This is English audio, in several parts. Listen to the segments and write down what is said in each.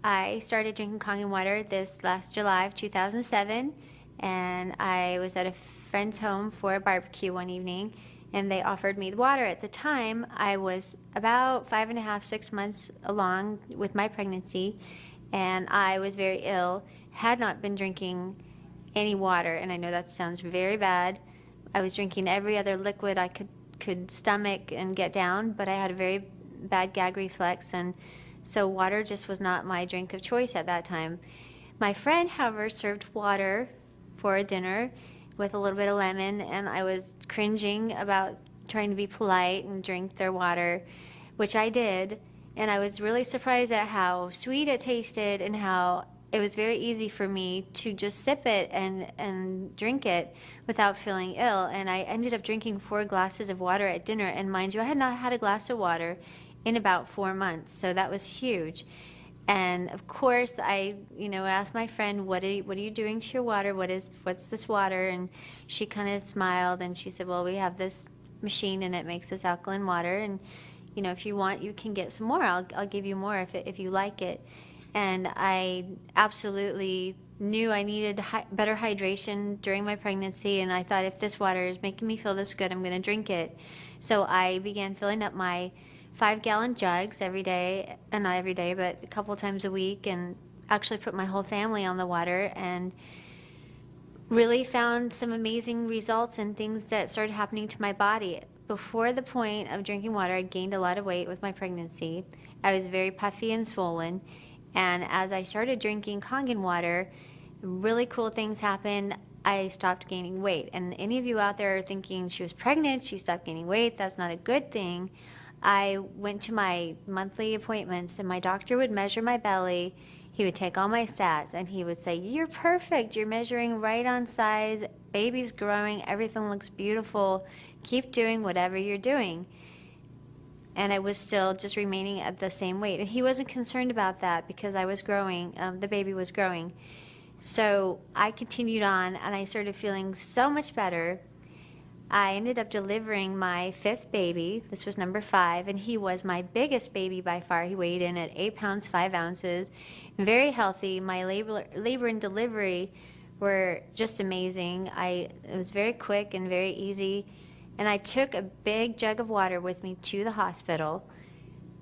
I started drinking Kangen water this last July of 2007, and I was at a friend's home for a barbecue one evening, and they offered me the water. At the time, I was about 5.5, 6 months along with my pregnancy, and I was very ill, had not been drinking any water, and I know that sounds very bad. I was drinking every other liquid I could stomach and get down, but I had a very bad gag reflex, and so water just was not my drink of choice at that time. My friend, however, served water for a dinner with a little bit of lemon, and I was cringing about trying to be polite and drink their water, which I did. And I was really surprised at how sweet it tasted and how it was very easy for me to just sip it and drink it without feeling ill. And I ended up drinking 4 glasses of water at dinner. And mind you, I had not had a glass of water in about 4 months, so that was huge. And of course, I, asked my friend, what are you doing to your water? What's this water? And she kind of smiled and she said, well, we have this machine and it makes this alkaline water. And, if you want, you can get some more. I'll give you more if you like it. And I absolutely knew I needed better hydration during my pregnancy. And I thought, if this water is making me feel this good, I'm going to drink it. So I began filling up my 5-gallon jugs every day, and not every day, but a couple times a week, and actually put my whole family on the water, and really found some amazing results and things that started happening to my body. Before the point of drinking water, I gained a lot of weight with my pregnancy. I was very puffy and swollen, and as I started drinking Kangen water, really cool things happened. I stopped gaining weight. And any of you out there are thinking she was pregnant, she stopped gaining weight, that's not a good thing. I went to my monthly appointments, and my doctor would measure my belly. He would take all my stats, and he would say, you're perfect. You're measuring right on size. Baby's growing. Everything looks beautiful. Keep doing whatever you're doing. And I was still just remaining at the same weight. And he wasn't concerned about that because I was growing. The baby was growing. So I continued on, and I started feeling so much better. I ended up delivering my 5th baby. This was number 5, and he was my biggest baby by far. He weighed in at 8 pounds 5 ounces, very healthy. My labor and delivery were just amazing. It was very quick and very easy, and I took a big jug of water with me to the hospital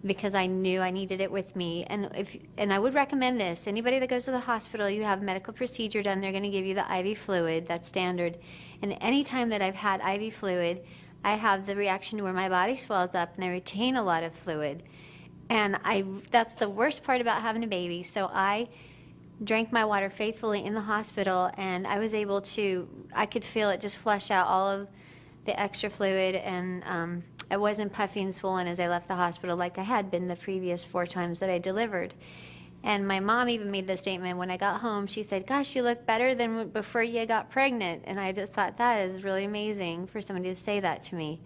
because I knew I needed it with me. And I would recommend this. Anybody that goes to the hospital, you have a medical procedure done, they're going to give you the IV fluid. That's standard. And any time that I've had IV fluid, I have the reaction where my body swells up and I retain a lot of fluid. And that's the worst part about having a baby. So I drank my water faithfully in the hospital, and I was able to, I could feel it just flush out all of the extra fluid, and I wasn't puffy and swollen as I left the hospital like I had been the previous 4 times that I delivered. And my mom even made the statement when I got home. She said, gosh, you look better than before you got pregnant. And I just thought that is really amazing for somebody to say that to me.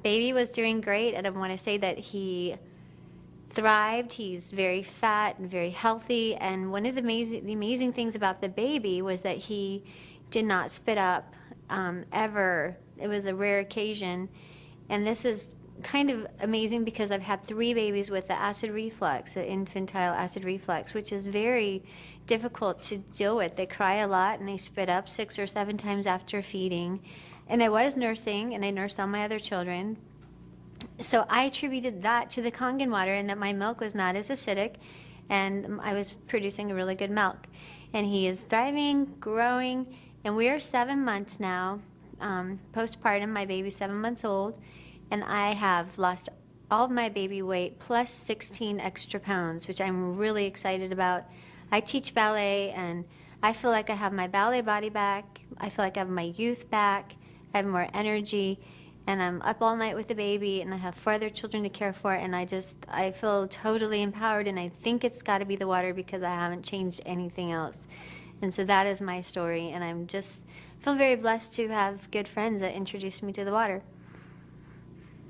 Baby was doing great, and I want to say that he thrived. He's very fat and very healthy. And one of the amazing things about the baby was that he did not spit up ever. It was a rare occasion. And this is kind of amazing because I've had 3 babies with the acid reflux, the infantile acid reflux, which is very difficult to deal with. They cry a lot and they spit up 6 or 7 times after feeding. And I was nursing, and I nursed all my other children. So I attributed that to the Kangen water, and that my milk was not as acidic, and I was producing a really good milk. And he is thriving, growing, and we are 7 months now, postpartum. My baby's 7 months old, and I have lost all of my baby weight plus 16 extra pounds, which I'm really excited about. I teach ballet, and I feel like I have my ballet body back. I feel like I have my youth back. I have more energy, and I'm up all night with the baby, and I have 4 other children to care for, and I feel totally empowered, and I think it's got to be the water because I haven't changed anything else. And so that is my story, and I'm just feel very blessed to have good friends that introduced me to the water.